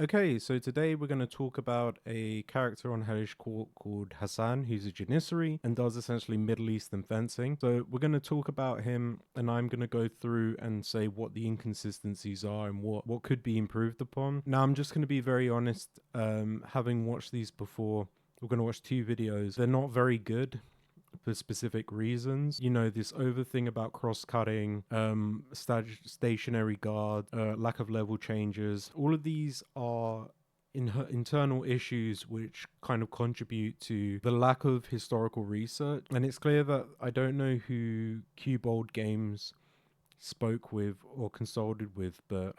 Okay, so today we're going to talk about a character on Hellish Quart called Hasan, who's a Janissary and does essentially Middle Eastern fencing. So we're going to talk about him, and I'm going to go through and say what the inconsistencies are and what could be improved upon. Now, I'm just going to be very honest, having watched these before, we're going to watch two videos. They're not very good for specific reasons. You know, this over thing about cross-cutting, stationary guard, lack of level changes. All of these are internal issues which kind of contribute to the lack of historical research. And it's clear that I don't know who Cubold Games spoke with or consulted with, but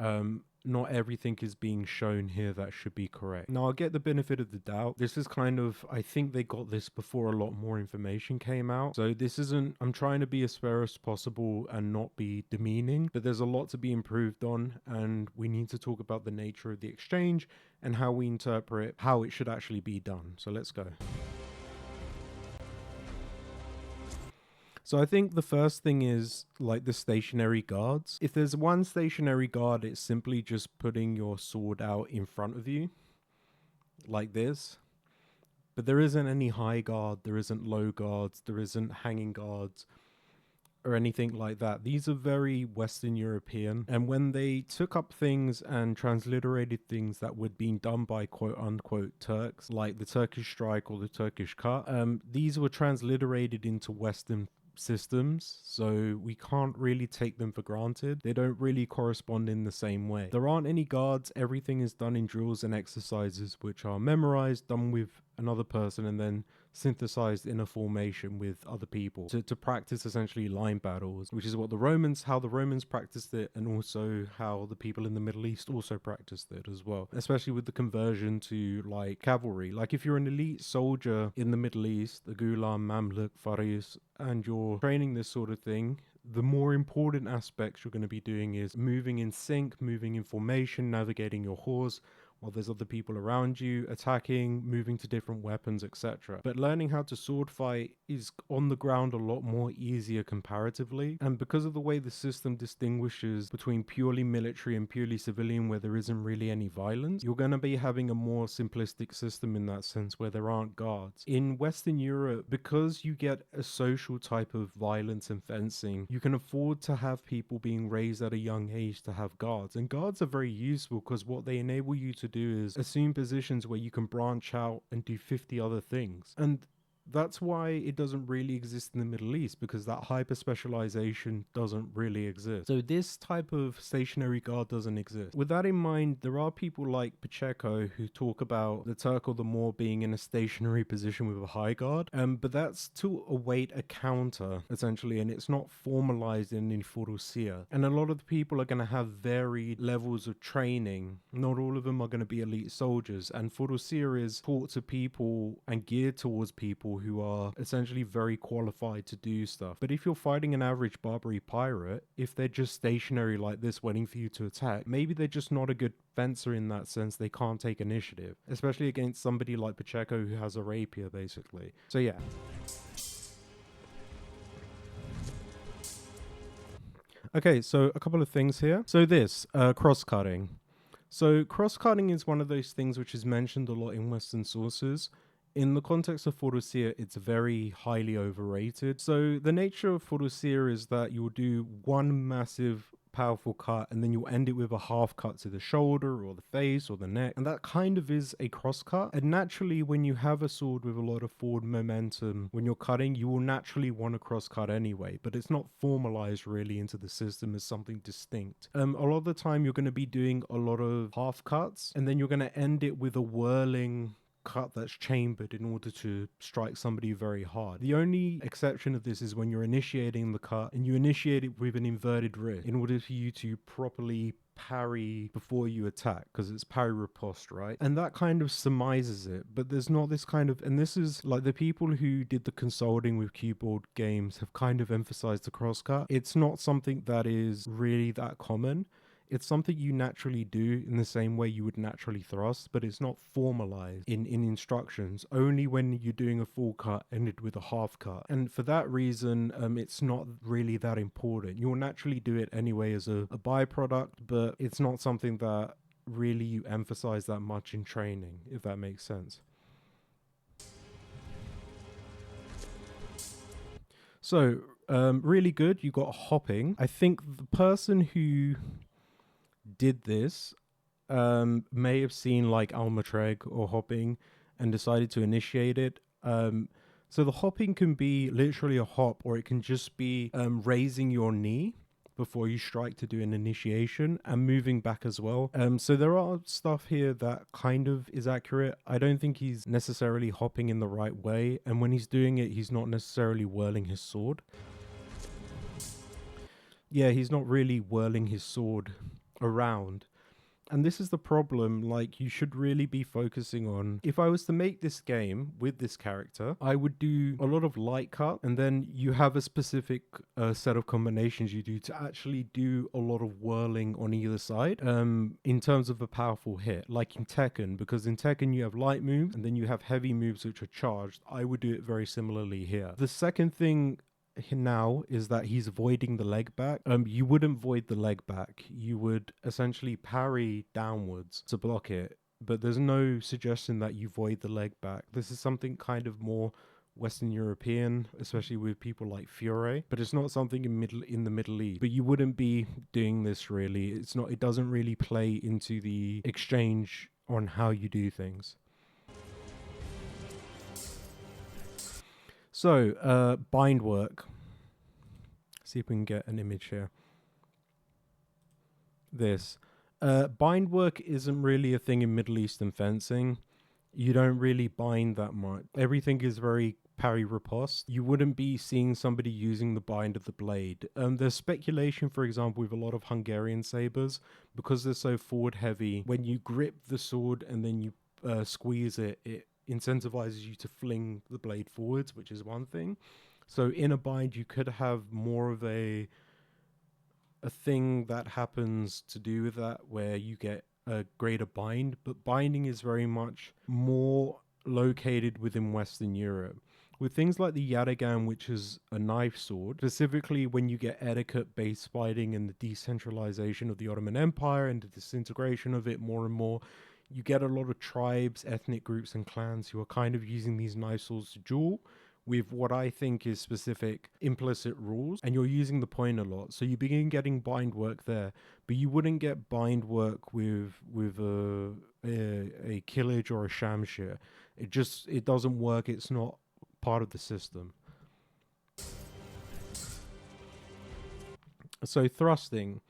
not everything is being shown here that should be correct. Now, I'll get the benefit of the doubt. This is kind of, I think they got this before a lot more information came out. So this isn't, I'm trying to be as fair as possible and not be demeaning, but there's a lot to be improved on, and we need to talk about the nature of the exchange and how we interpret how it should actually be done. So let's go. So I think the first thing is like the stationary guards. If there's one stationary guard, it's simply just putting your sword out in front of you like this. But there isn't any high guard, there isn't low guards, there isn't hanging guards or anything like that. These are very Western European. And when they took up things and transliterated things that were being done by quote unquote Turks, like the Turkish strike or the Turkish cut, these were transliterated into Western systems, so we can't really take them for granted. They don't really correspond in the same way. There aren't any guards. Everything is done in drills and exercises which are memorized, done with another person, and then synthesized in a formation with other people to practice essentially line battles, which is how the Romans practiced it, and also how the people in the Middle East also practiced it as well, especially with the conversion to like cavalry. Like if you're an elite soldier in the Middle East, the Ghulam, Mamluk, Faris, and you're training this sort of thing, the more important aspects you're going to be doing is moving in sync, moving in formation, navigating your horse while there's other people around you, attacking, moving to different weapons, etc. But learning how to sword fight is on the ground a lot more easier comparatively. And because of the way the system distinguishes between purely military and purely civilian, where there isn't really any violence, you're going to be having a more simplistic system in that sense where there aren't guards. In Western Europe, because you get a social type of violence and fencing, you can afford to have people being raised at a young age to have guards. And guards are very useful because what they enable you to do is assume positions where you can branch out and do 50 other things. And that's why it doesn't really exist in the Middle East, because that hyper specialization doesn't really exist. So this type of stationary guard doesn't exist. With that in mind, there are people like Pacheco who talk about the Turk or the Moor being in a stationary position with a high guard, but that's to await a counter essentially, and it's not formalized in Furusia. And a lot of the people are going to have varied levels of training. Not all of them are going to be elite soldiers, and Furusia is taught to people and geared towards people who are essentially very qualified to do stuff. But if you're fighting an average Barbary pirate, if they're just stationary like this waiting for you to attack, maybe they're just not a good fencer in that sense. They can't take initiative, especially against somebody like Pacheco who has a rapier basically. So yeah. Okay, so a couple of things here. So this, cross-cutting. So cross-cutting is one of those things which is mentioned a lot in Western sources. In the context of Furusir, it's very highly overrated. So the nature of Furusir is that you'll do one massive powerful cut and then you'll end it with a half cut to the shoulder or the face or the neck, and that kind of is a cross cut. And naturally, when you have a sword with a lot of forward momentum, when you're cutting, you will naturally want to cross cut anyway, but it's not formalized really into the system as something distinct. A lot of the time you're going to be doing a lot of half cuts, and then you're going to end it with a whirling cut that's chambered in order to strike somebody very hard. The only exception of this is when you're initiating the cut and you initiate it with an inverted wrist in order for you to properly parry before you attack, because it's parry riposte, right? And that kind of surmises it, but there's not this kind of, and this is like the people who did the consulting with Cubold Games have kind of emphasized the crosscut. It's not something that is really that common. It's something you naturally do in the same way you would naturally thrust, but it's not formalized in instructions, only when you're doing a full cut ended with a half cut. And for that reason, it's not really that important. You'll naturally do it anyway as a byproduct, but it's not something that really you emphasize that much in training, if that makes sense. So, really good. You got hopping. I think the person who did this may have seen like Almatreg or hopping and decided to initiate it. So the hopping can be literally a hop, or it can just be raising your knee before you strike to do an initiation and moving back as well. So there are stuff here that kind of is accurate. I don't think he's necessarily hopping in the right way, and when he's doing it, he's not necessarily whirling his sword. Yeah, he's not really whirling his sword around. And this is the problem, like, you should really be focusing on, if I was to make this game with this character, I would do a lot of light cut, and then you have a specific set of combinations you do to actually do a lot of whirling on either side, in terms of a powerful hit, like in Tekken, because in Tekken you have light moves, and then you have heavy moves which are charged. I would do it very similarly here. The second thing now is that he's voiding the leg back. You wouldn't void the leg back. You would essentially parry downwards to block it, but there's no suggestion that you void the leg back. This is something kind of more Western European, especially with people like Fiore, but it's not something in the Middle East. But you wouldn't be doing this really. It's not. It doesn't really play into the exchange on how you do things. So, bind work. See if we can get an image here. This. Bind work isn't really a thing in Middle Eastern fencing. You don't really bind that much. Everything is very parry riposte. You wouldn't be seeing somebody using the bind of the blade. There's speculation, for example, with a lot of Hungarian sabers, because they're so forward heavy, when you grip the sword and then you squeeze it, it incentivizes you to fling the blade forwards, which is one thing. So in a bind, you could have more of a thing that happens to do with that, where you get a greater bind, but binding is very much more located within Western Europe. With things like the Yatagan, which is a knife sword, specifically when you get etiquette-based fighting and the decentralization of the Ottoman Empire and the disintegration of it more and more, you get a lot of tribes, ethnic groups, and clans who are kind of using these knife swords to duel with what I think is specific implicit rules, and you're using the point a lot. So you begin getting bind work there, but you wouldn't get bind work with a Killage or a Shamshir. It doesn't work. It's not part of the system. So thrusting.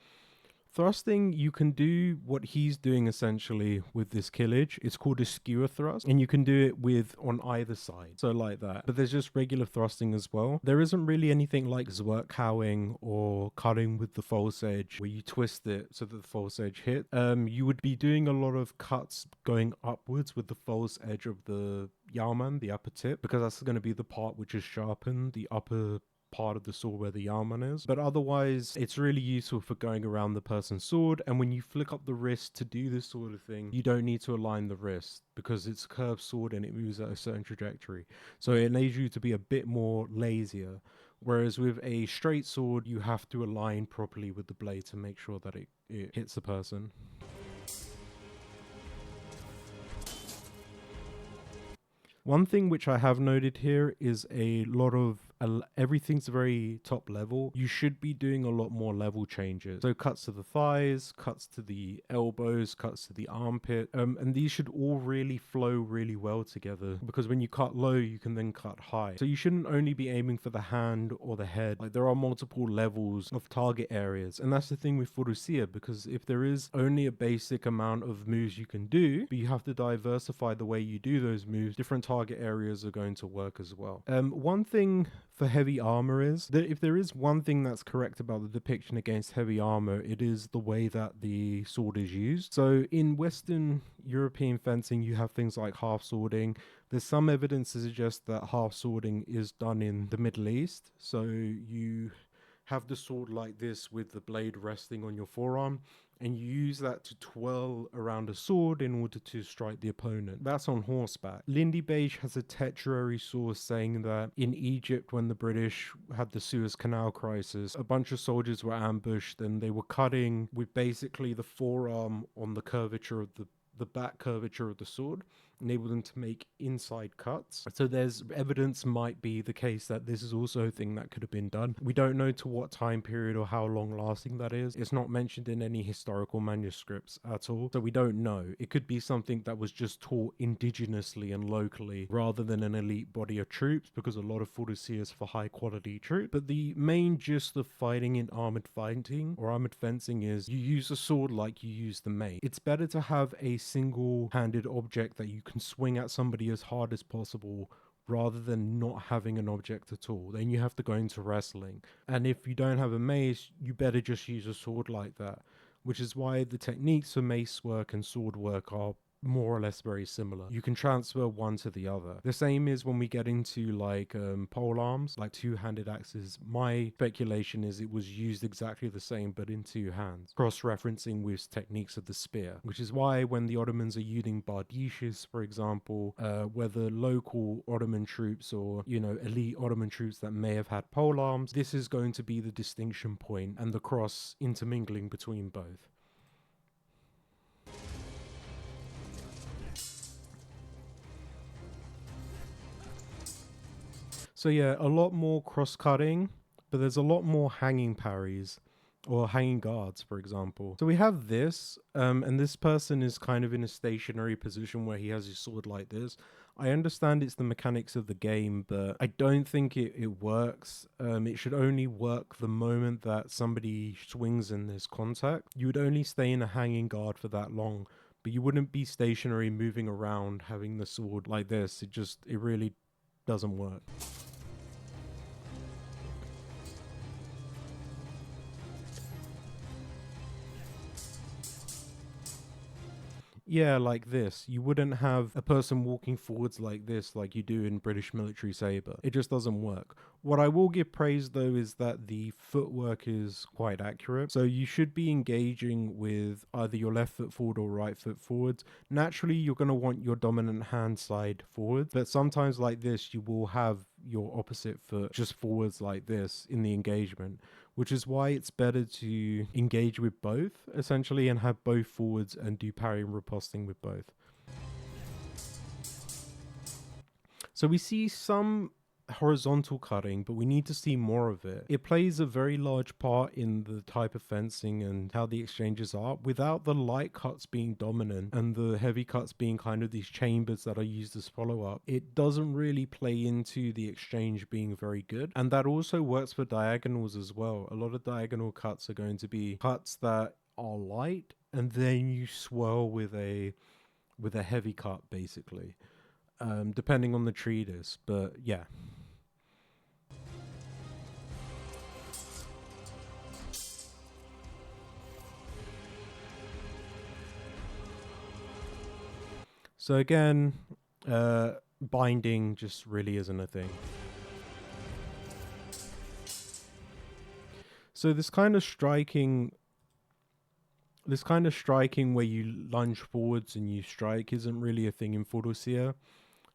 Thrusting, you can do what he's doing essentially with this Killage. It's called a skewer thrust, and you can do it with on either side, so like that. But there's just regular thrusting as well. There isn't really anything like Zwerkhowing or cutting with the false edge, where you twist it so that the false edge hit. You would be doing a lot of cuts going upwards with the false edge of the Yarman, the upper tip, because that's going to be the part which is sharpened, the upper part of the sword where the Yarman is. But otherwise, it's really useful for going around the person's sword, and when you flick up the wrist to do this sort of thing, you don't need to align the wrist because it's a curved sword and it moves at a certain trajectory. So it enables you to be a bit more lazier. Whereas with a straight sword, you have to align properly with the blade to make sure that it hits the person. One thing which I have noted here is a lot of everything's very top level. You should be doing a lot more level changes. So cuts to the thighs, cuts to the elbows, cuts to the armpit. And these should all really flow really well together, because when you cut low, you can then cut high. So you shouldn't only be aiming for the hand or the head. Like, there are multiple levels of target areas. And that's the thing with Furusia, because if there is only a basic amount of moves you can do, but you have to diversify the way you do those moves, different target areas are going to work as well. One thing for heavy armor is that if there is one thing that's correct about the depiction against heavy armor, it is the way that the sword is used. So in Western European fencing, you have things like half swording. There's some evidence to suggest that half swording is done in the Middle East. So you have the sword like this with the blade resting on your forearm, and you use that to twirl around a sword in order to strike the opponent. That's on horseback. Lindy Beige has a tertiary source saying that in Egypt, when the British had the Suez Canal crisis, a bunch of soldiers were ambushed and they were cutting with basically the forearm on the curvature of the back curvature of the sword, enable them to make inside cuts. So there's evidence might be the case that this is also a thing that could have been done. We don't know to what time period or how long lasting that is. It's not mentioned in any historical manuscripts at all, so we don't know. It could be something that was just taught indigenously and locally rather than an elite body of troops, because a lot of Fudosea is for high quality troops. But the main gist of fighting in armored fighting or armored fencing is you use a sword like you use the mace. It's better to have a single-handed object that you can swing at somebody as hard as possible rather than not having an object at all. Then you have to go into wrestling. And if you don't have a mace, you better just use a sword like that, which is why the techniques for mace work and sword work are more or less very similar. You can transfer one to the other. The same is when we get into like pole arms, like two-handed axes. My speculation is it was used exactly the same but in two hands, cross-referencing with techniques of the spear, which is why when the Ottomans are using bardishes, for example, whether local Ottoman troops or, you know, elite Ottoman troops that may have had pole arms, this is going to be the distinction point and the cross intermingling between both. So yeah, a lot more cross-cutting, but there's a lot more hanging parries or hanging guards, for example. So we have this, and this person is kind of in a stationary position where he has his sword like this. I understand it's the mechanics of the game, but I don't think it works. It should only work the moment that somebody swings in this contact. You would only stay in a hanging guard for that long, but you wouldn't be stationary moving around having the sword like this. It really doesn't work. Yeah, like this. You wouldn't have a person walking forwards like this like you do in British military saber. It just doesn't work. What I will give praise though is that the footwork is quite accurate. So you should be engaging with either your left foot forward or right foot forwards. Naturally, you're going to want your dominant hand side forward, but sometimes like this, you will have your opposite foot just forwards like this in the engagement, which is why it's better to engage with both, essentially, and have both forwards and do parry and riposting with both. So we see some horizontal cutting, but we need to see more of it. It plays a very large part in the type of fencing and how the exchanges are. Without the light cuts being dominant and the heavy cuts being kind of these chambers that are used as follow-up, it doesn't really play into the exchange being very good. And that also works for diagonals as well. A lot of diagonal cuts are going to be cuts that are light, and then you swirl with a heavy cut, basically. Depending on the treatise, but yeah. So again, binding just really isn't a thing. So this kind of striking where you lunge forwards and you strike isn't really a thing in Fudosea.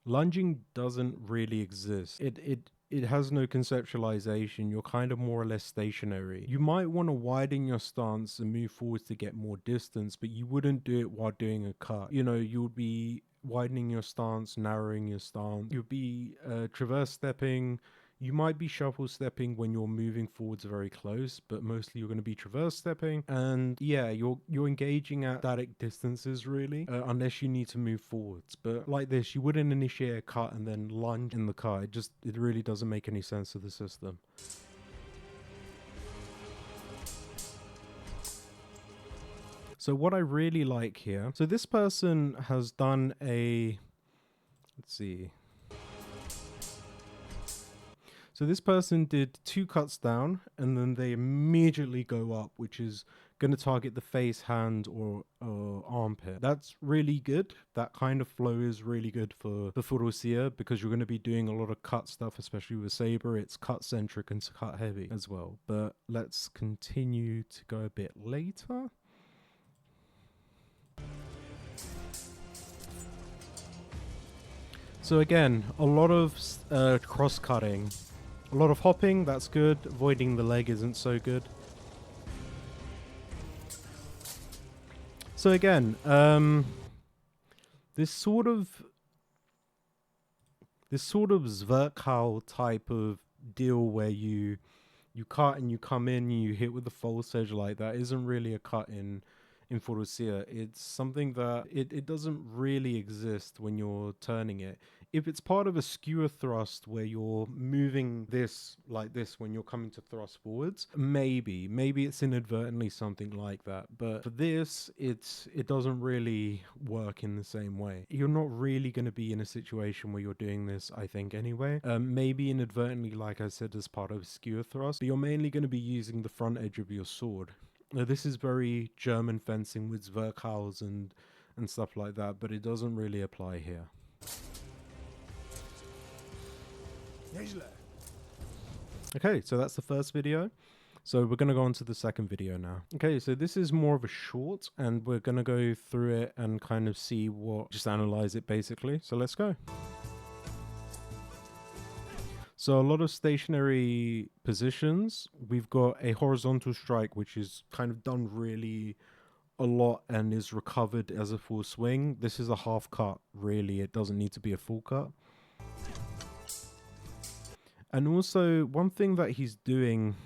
Lunging doesn't really exist. It has no conceptualization. You're kind of more or less stationary. You might want to widen your stance and move forwards to get more distance, but you wouldn't do it while doing a cut. You know, you would be widening your stance, narrowing your stance. You'd be traverse stepping. You might be shuffle stepping when you're moving forwards very close, but mostly you're going to be traverse stepping. And yeah, you're engaging at static distances really, unless you need to move forwards. But like this, you wouldn't initiate a cut and then lunge in the cut. It really doesn't make any sense to the system. So what I really like here, so this person has done let's see. So this person did 2 cuts down and then they immediately go up, which is going to target the face, hand, or armpit. That's really good. That kind of flow is really good for the Fudosea because you're going to be doing a lot of cut stuff, especially with Saber. It's cut centric and cut heavy as well. But let's continue to go a bit later. So again, a lot of cross-cutting. A lot of hopping, that's good. Avoiding the leg isn't so good. So again, this sort of Zwerkhow type of deal where you cut and you come in and you hit with the false edge like that isn't really a cut in Forosia. It's something that it doesn't really exist when you're turning it. If it's part of a skewer thrust where you're moving this like this when you're coming to thrust forwards, maybe it's inadvertently something like that. But for this, it doesn't really work in the same way. You're not really going to be in a situation where you're doing this, I think, anyway. Maybe inadvertently, like I said, as part of a skewer thrust, but you're mainly going to be using the front edge of your sword. Now, this is very German fencing with Zwerkhows and stuff like that, but it doesn't really apply here. Okay, so that's the first video. So we're going to go on to the second video now. Okay, so this is more of a short, and we're going to go through it and kind of see just analyze it basically. So let's go. So a lot of stationary positions. We've got a horizontal strike, which is kind of done really a lot and is recovered as a full swing. This is a half cut, really. It doesn't need to be a full cut. And also, one thing that he's doing,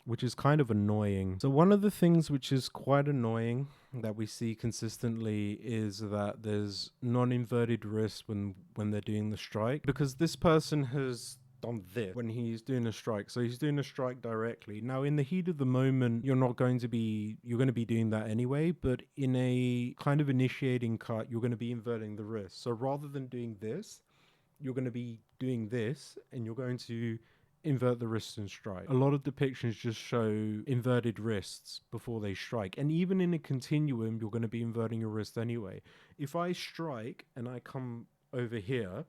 which is kind of annoying. So one of the things which is quite annoying that we see consistently is that there's non-inverted wrists when they're doing the strike, because this person has done this when he's doing a strike. So he's doing a strike directly. Now in the heat of the moment, you're going to be doing that anyway, but in a kind of initiating cut, you're going to be inverting the wrist. So rather than doing this, you're going to be doing this, and you're going to invert the wrists and strike. A lot of depictions just show inverted wrists before they strike, and even in a continuum, you're going to be inverting your wrist anyway. If I strike and I come over here,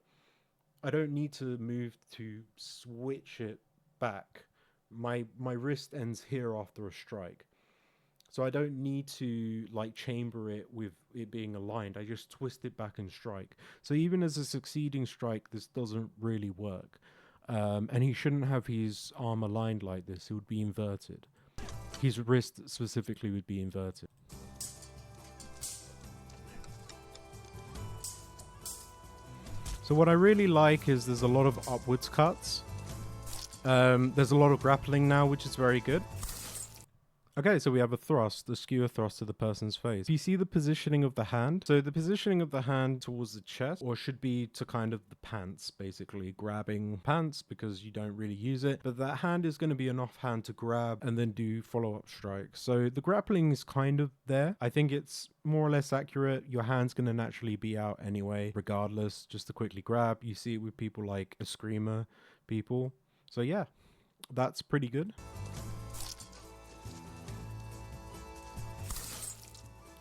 I don't need to move to switch it back. My wrist ends here after a strike. So I don't need to like chamber it with it being aligned. I just twist it back and strike. So even as a succeeding strike, this doesn't really work. And he shouldn't have his arm aligned like this. It would be inverted. His wrist specifically would be inverted. So what I really like is there's a lot of upwards cuts. There's a lot of grappling now, which is very good. Okay, so we have a thrust, the skewer thrust to the person's face. You see the positioning of the hand? So the positioning of the hand towards the chest, or should be to kind of the pants, basically. Grabbing pants because you don't really use it. But that hand is going to be an off hand to grab and then do follow-up strikes. So the grappling is kind of there. I think it's more or less accurate. Your hand's going to naturally be out anyway, regardless, just to quickly grab. You see it with people like a screamer people. So yeah, that's pretty good.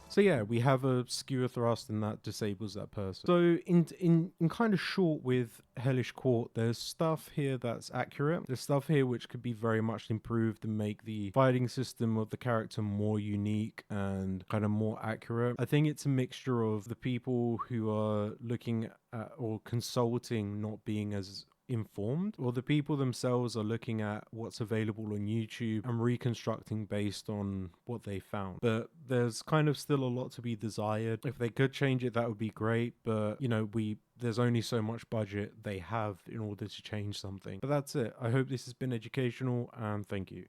So yeah, we have a skewer thrust and that disables that person. So in kind of short with Hellish Quart, there's stuff here that's accurate. There's stuff here which could be very much improved and make the fighting system of the character more unique and kind of more accurate. I think it's a mixture of the people who are looking at or consulting not being as informed, or the people themselves are looking at what's available on YouTube and reconstructing based on what they found. But there's kind of still a lot to be desired. If they could change it, that would be great, but you know, there's only so much budget they have in order to change something. But that's it. I hope this has been educational, and thank you.